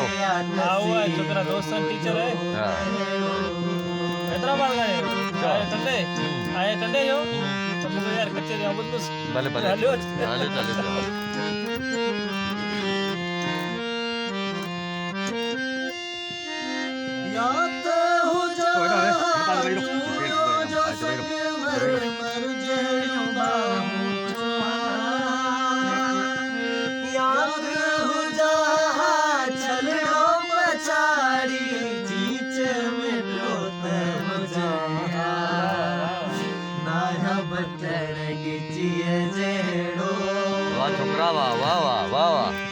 आओ जो तेरा दोस्त है टीचर है हैदराबाद का है आए टंडे जो तो मुझे यार कच्चे दिया बंदूस भले भले हेलो चाले चाले याद हो जा जो संग मर जेणो बाबू याद हो जा छलड़ो पछाड़ी चीच में लोत हो जा नाया बटण गिचिए जेणो वाह छोकरा वाह वाह वाह वाह वाह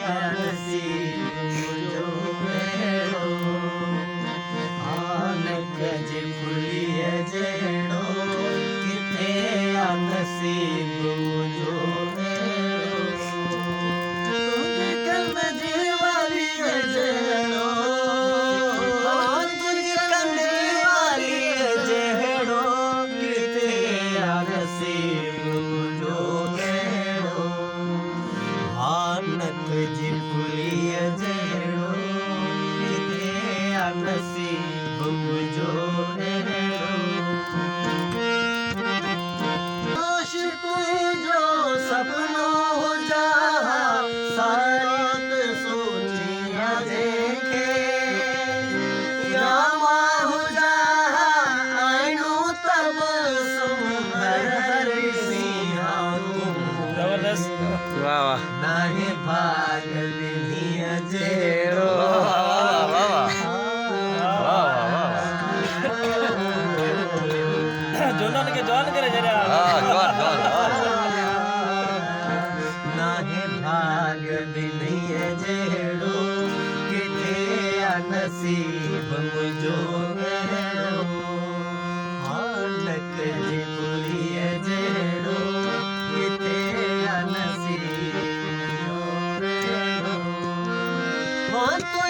नसीब जो तुझे कल में जीवाली जेड़ो तुझे कल जीवाली जेड़ो किते नसीब जो जेड़ो हानक जी फुली जेड़ो किते नसीब जो सपनो हो जा सारत सोचिया देखे रामा हो जा आइनो तब सुंदर सिंहा जबरदस्त वाह वाह नाहे भाग दिनिया जेड़ो जोनन के जॉन करे जरा भाग बिनैया जेड़ो किथे नसीब मुझो मेरो हानक जी बुलिया जेड़ो किथे नसीब मुझो मेरो हाँ तो